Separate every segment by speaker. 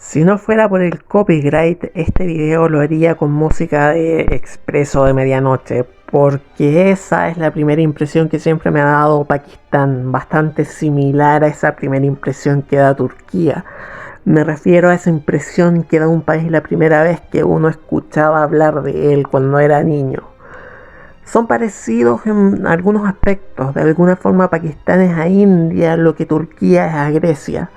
Speaker 1: Si no fuera por el copyright, este video lo haría con música de Expreso de Medianoche, porque esa es la primera impresión que siempre me ha dado Pakistán, bastante similar a esa primera impresión que da Turquía. Me refiero a esa impresión que da un país la primera vez que uno escuchaba hablar de él cuando era niño. Son parecidos en algunos aspectos, de alguna forma Pakistán es a India lo que Turquía es a Grecia.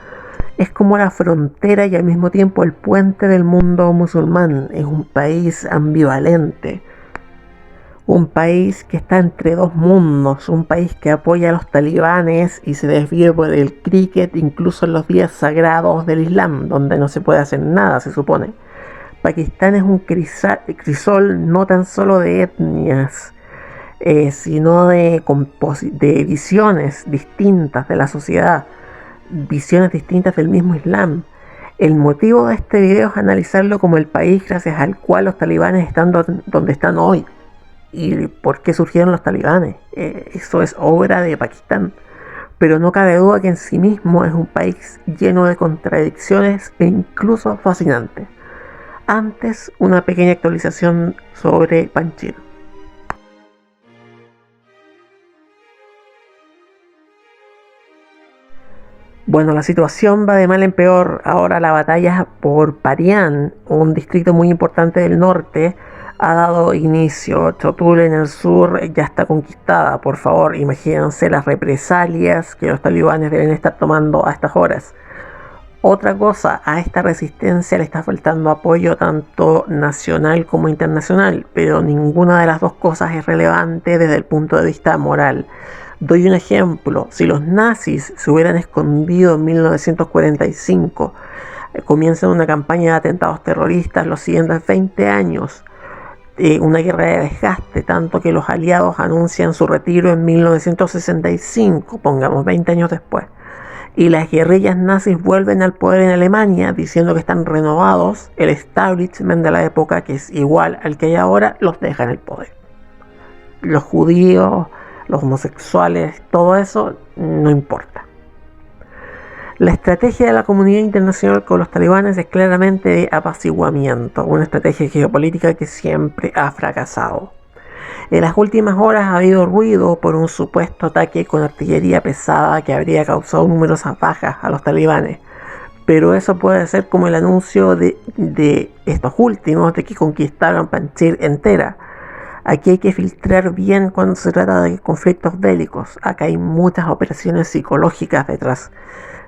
Speaker 1: Es como la frontera y al mismo tiempo el puente del mundo musulmán. Es un país ambivalente, un país que está entre dos mundos, un país que apoya a los talibanes y se desvive por el cricket incluso en los días sagrados del Islam, donde no se puede hacer nada, se supone. Pakistán es un crisol no tan solo de etnias, sino de visiones distintas de la sociedad, visiones distintas del mismo Islam. El motivo de este video es analizarlo como el país gracias al cual los talibanes están donde están hoy. ¿Y por qué surgieron los talibanes? Eso es obra de Pakistán. Pero no cabe duda que en sí mismo es un país lleno de contradicciones e incluso fascinante. Antes, una pequeña actualización sobre Panchir. Bueno, la situación va de mal en peor. Ahora la batalla por Parián, un distrito muy importante del norte, ha dado inicio. Chotul en el sur ya está conquistada. Por favor, imagínense las represalias que los talibanes deben estar tomando a estas horas. Otra cosa, a esta resistencia le está faltando apoyo tanto nacional como internacional, pero ninguna de las dos cosas es relevante desde el punto de vista moral. Doy un ejemplo: si los nazis se hubieran escondido en 1945, comienzan una campaña de atentados terroristas los siguientes 20 años, una guerra de desgaste, tanto que los aliados anuncian su retiro en 1965, pongamos 20 años después, y las guerrillas nazis vuelven al poder en Alemania diciendo que están renovados, el establishment de la época, que es igual al que hay ahora, los deja en el poder. Los judíos, los homosexuales, todo eso no importa. La estrategia de la comunidad internacional con los talibanes es claramente de apaciguamiento, una estrategia geopolítica que siempre ha fracasado. En las últimas horas ha habido ruido por un supuesto ataque con artillería pesada que habría causado numerosas bajas a los talibanes, pero eso puede ser como el anuncio de estos últimos de que conquistaron Panjshir entera. Aquí hay que filtrar bien cuando se trata de conflictos bélicos. Acá hay muchas operaciones psicológicas detrás.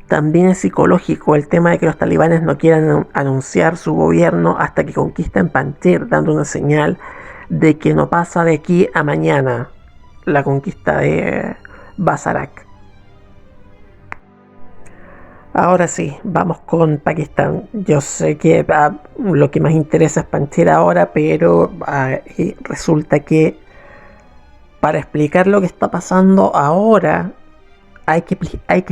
Speaker 1: También es psicológico el tema de que los talibanes no quieran anunciar su gobierno hasta que conquisten Panjshir, dando una señal de que no pasa de aquí a mañana la conquista de Basarak. Ahora sí, vamos con Pakistán. Yo sé que lo que más interesa es Panjshir ahora, pero resulta que para explicar lo que está pasando ahora hay que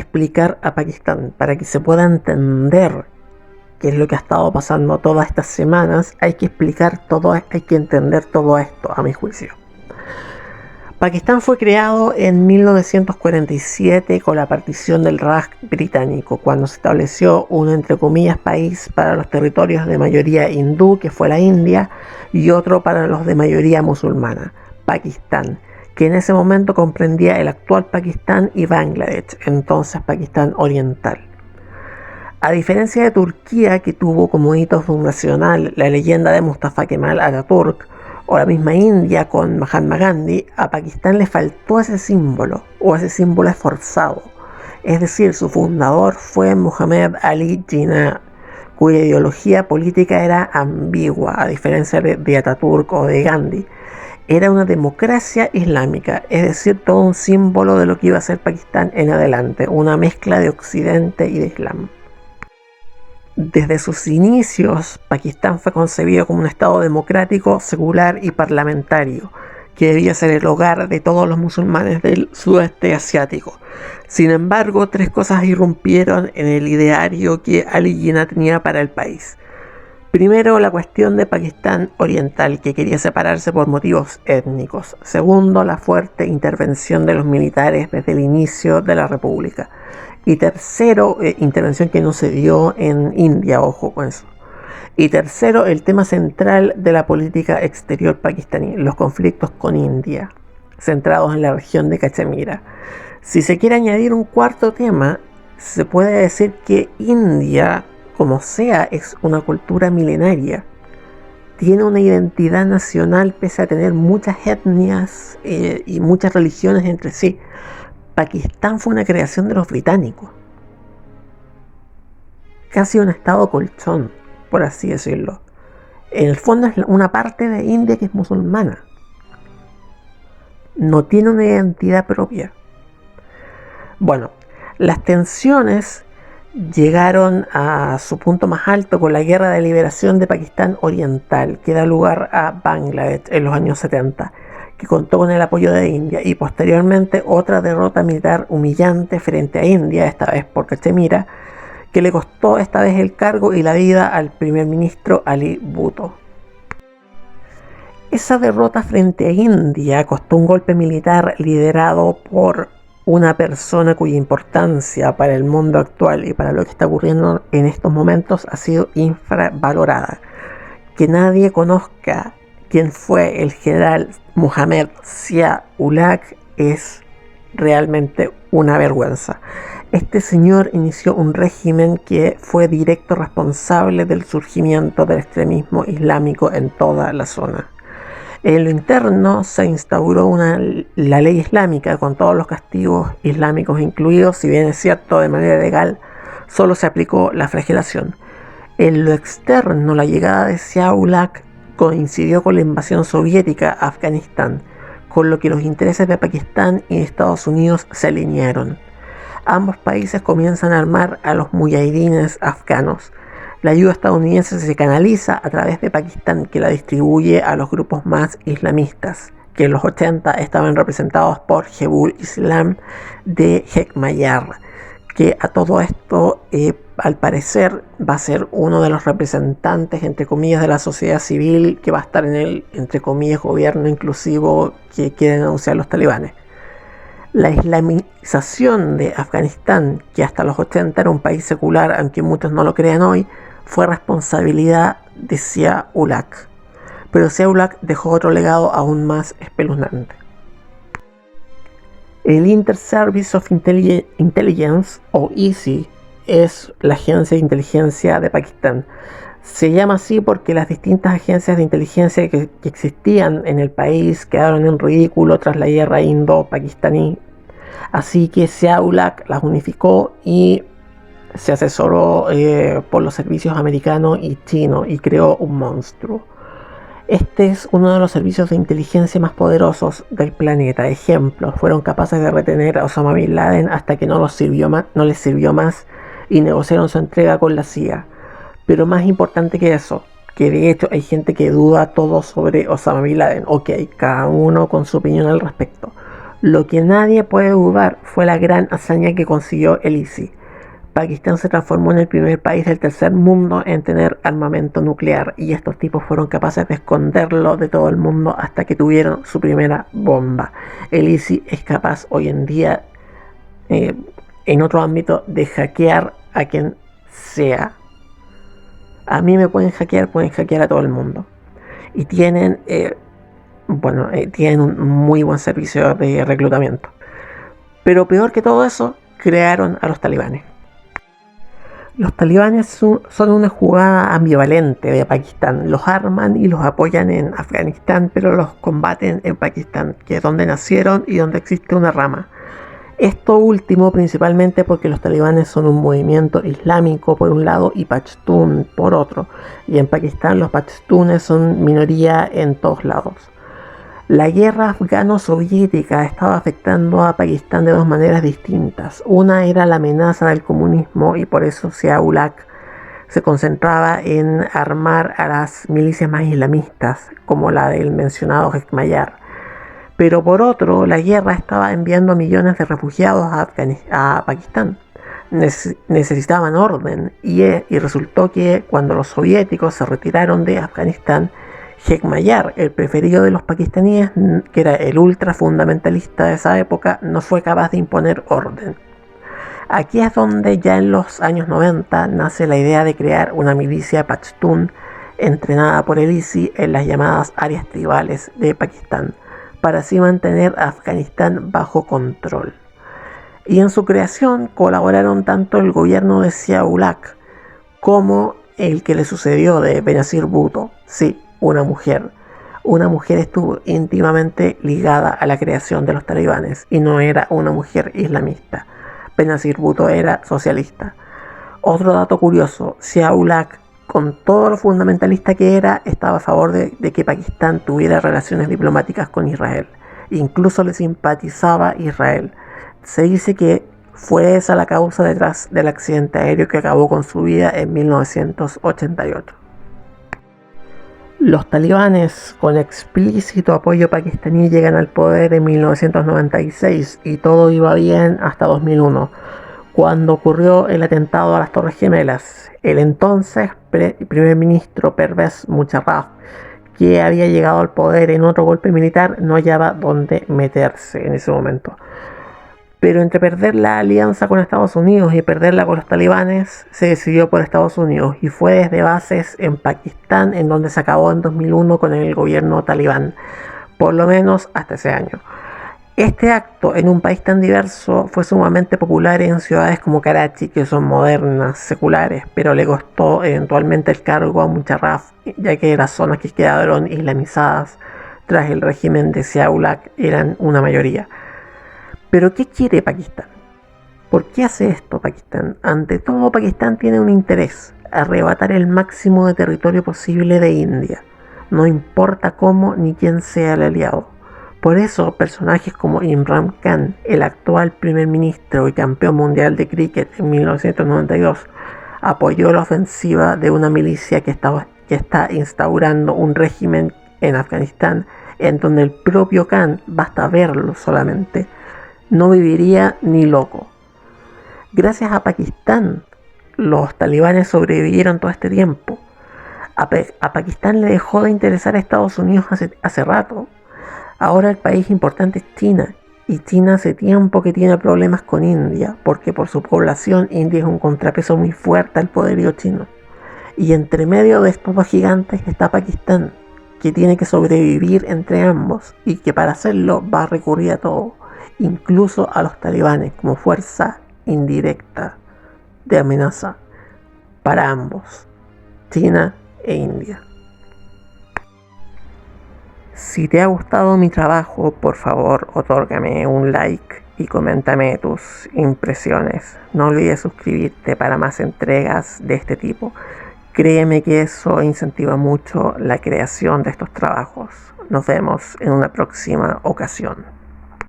Speaker 1: explicar a Pakistán. Para que se pueda entender qué es lo que ha estado pasando todas estas semanas, hay que explicar todo, hay que entender todo esto, a mi juicio. Pakistán fue creado en 1947 con la partición del Raj británico, cuando se estableció un, entre comillas, país para los territorios de mayoría hindú, que fue la India, y otro para los de mayoría musulmana, Pakistán, que en ese momento comprendía el actual Pakistán y Bangladesh, entonces Pakistán Oriental. A diferencia de Turquía, que tuvo como hito fundacional la leyenda de Mustafa Kemal Atatürk, o la misma India con Mahatma Gandhi, a Pakistán le faltó ese símbolo, o ese símbolo esforzado. Es decir, su fundador fue Muhammad Ali Jinnah, cuya ideología política era ambigua, a diferencia de Atatürk o de Gandhi. Era una democracia islámica, es decir, todo un símbolo de lo que iba a ser Pakistán en adelante, una mezcla de Occidente y de Islam. Desde sus inicios, Pakistán fue concebido como un estado democrático, secular y parlamentario, que debía ser el hogar de todos los musulmanes del sudeste asiático. Sin embargo, tres cosas irrumpieron en el ideario que Ali Jinnah tenía para el país. Primero, la cuestión de Pakistán Oriental, que quería separarse por motivos étnicos. Segundo, la fuerte intervención de los militares desde el inicio de la república. Y tercero, intervención que no se dio en India, ojo con eso. Y tercero, el tema central de la política exterior pakistaní, los conflictos con India, centrados en la región de Cachemira. Si se quiere añadir un cuarto tema, se puede decir que India, como sea, es una cultura milenaria. Tiene una identidad nacional pese a tener muchas etnias y muchas religiones entre sí. Pakistán fue una creación de los británicos. Casi un estado colchón, por así decirlo. En el fondo es una parte de India que es musulmana. No tiene una identidad propia. Bueno, las tensiones llegaron a su punto más alto con la Guerra de Liberación de Pakistán Oriental, que da lugar a Bangladesh en los años 70, que contó con el apoyo de India, y posteriormente otra derrota militar humillante frente a India, esta vez por Cachemira, que le costó esta vez el cargo y la vida al primer ministro Ali Bhutto. Esa derrota frente a India costó un golpe militar liderado por una persona cuya importancia para el mundo actual y para lo que está ocurriendo en estos momentos ha sido infravalorada. Que nadie conozca quién fue el general Muhammad Zia-Ulhaq es realmente una vergüenza. Este señor inició un régimen que fue directo responsable del surgimiento del extremismo islámico en toda la zona. En lo interno se instauró la ley islámica con todos los castigos islámicos incluidos, si bien es cierto de manera legal solo se aplicó la flagelación. En lo externo, la llegada de Zia-Ulhaq coincidió con la invasión soviética a Afganistán, con lo que los intereses de Pakistán y Estados Unidos se alinearon. Ambos países comienzan a armar a los mujahidines afganos. La ayuda estadounidense se canaliza a través de Pakistán, que la distribuye a los grupos más islamistas, que en los 80 estaban representados por Jebul Islam de Hekmayar, que a todo esto al parecer va a ser uno de los representantes, entre comillas, de la sociedad civil que va a estar en el, entre comillas, gobierno inclusivo que quieren anunciar los talibanes. La islamización de Afganistán, que hasta los 80 era un país secular, aunque muchos no lo crean hoy, fue responsabilidad de Zia-Ulhaq. Pero Zia-Ulhaq dejó otro legado aún más espeluznante. El Inter-Service of Intelligence, o ISI, es la agencia de inteligencia de Pakistán. Se llama así porque las distintas agencias de inteligencia que existían en el país quedaron en ridículo tras la guerra indo-pakistaní. Así que Zia-Ulhaq las unificó y se asesoró por los servicios americanos y chinos y creó un monstruo. Este es uno de los servicios de inteligencia más poderosos del planeta. Ejemplo, fueron capaces de retener a Osama Bin Laden hasta que no les sirvió más y negociaron su entrega con la CIA. Pero más importante que eso, que de hecho hay gente que duda todo sobre Osama Bin Laden. Ok, cada uno con su opinión al respecto. Lo que nadie puede dudar fue la gran hazaña que consiguió el ISI. Pakistán se transformó en el primer país del tercer mundo en tener armamento nuclear, y estos tipos fueron capaces de esconderlo de todo el mundo hasta que tuvieron su primera bomba. El ISI es capaz hoy en día, en otro ámbito, de hackear a quien sea. A mí me pueden hackear a todo el mundo. Y tienen un muy buen servicio de reclutamiento. Pero peor que todo eso, crearon a los talibanes. Los talibanes son una jugada ambivalente de Pakistán. Los arman y los apoyan en Afganistán, pero los combaten en Pakistán, que es donde nacieron y donde existe una rama. Esto último principalmente porque los talibanes son un movimiento islámico por un lado y Pashtun por otro. Y en Pakistán los pashtunes son minoría en todos lados. La guerra afgano-soviética estaba afectando a Pakistán de dos maneras distintas. Una era la amenaza del comunismo y por eso Zia-Ulhaq se concentraba en armar a las milicias más islamistas, como la del mencionado Hekmayar. Pero por otro, la guerra estaba enviando millones de refugiados a Pakistán. Necesitaban orden y resultó que cuando los soviéticos se retiraron de Afganistán, Hekmayar, el preferido de los pakistaníes, que era el ultra fundamentalista de esa época, no fue capaz de imponer orden. Aquí es donde ya en los años 90 nace la idea de crear una milicia pastún entrenada por el ISI en las llamadas áreas tribales de Pakistán, para así mantener a Afganistán bajo control. Y en su creación colaboraron tanto el gobierno de Zia-ul-Haq como el que le sucedió de Benazir Bhutto. Sí, una mujer. Una mujer estuvo íntimamente ligada a la creación de los talibanes y no era una mujer islamista. Benazir Bhutto era socialista. Otro dato curioso, Zia-ul-Haq, con todo lo fundamentalista que era, estaba a favor de que Pakistán tuviera relaciones diplomáticas con Israel. Incluso le simpatizaba Israel. Se dice que fue esa la causa detrás del accidente aéreo que acabó con su vida en 1988. Los talibanes, con explícito apoyo pakistaní, llegan al poder en 1996 y todo iba bien hasta 2001, cuando ocurrió el atentado a las Torres Gemelas. El entonces primer ministro Pervez Musharraf, que había llegado al poder en otro golpe militar, no hallaba dónde meterse en ese momento. Pero entre perder la alianza con Estados Unidos y perderla con los talibanes, se decidió por Estados Unidos y fue desde bases en Pakistán en donde se acabó en 2001 con el gobierno talibán, por lo menos hasta ese año. Este acto en un país tan diverso fue sumamente popular en ciudades como Karachi, que son modernas, seculares, pero le costó eventualmente el cargo a Musharraf, ya que las zonas que quedaron islamizadas tras el régimen de Zia-ul-Haq eran una mayoría. Pero ¿qué quiere Pakistán? ¿Por qué hace esto Pakistán? Ante todo, Pakistán tiene un interés: arrebatar el máximo de territorio posible de India, no importa cómo ni quién sea el aliado. Por eso, personajes como Imran Khan, el actual primer ministro y campeón mundial de cricket en 1992, apoyó la ofensiva de una milicia que está instaurando un régimen en Afganistán en donde el propio Khan, basta verlo solamente, no viviría ni loco. Gracias a Pakistán, los talibanes sobrevivieron todo este tiempo. A Pakistán le dejó de interesar a Estados Unidos hace rato. Ahora el país importante es China, y China hace tiempo que tiene problemas con India, porque por su población India es un contrapeso muy fuerte al poderío chino. Y entre medio de estos dos gigantes está Pakistán, que tiene que sobrevivir entre ambos, y que para hacerlo va a recurrir a todo, incluso a los talibanes, como fuerza indirecta de amenaza para ambos, China e India. Si te ha gustado mi trabajo, por favor, otórgame un like y coméntame tus impresiones. No olvides suscribirte para más entregas de este tipo. Créeme que eso incentiva mucho la creación de estos trabajos. Nos vemos en una próxima ocasión.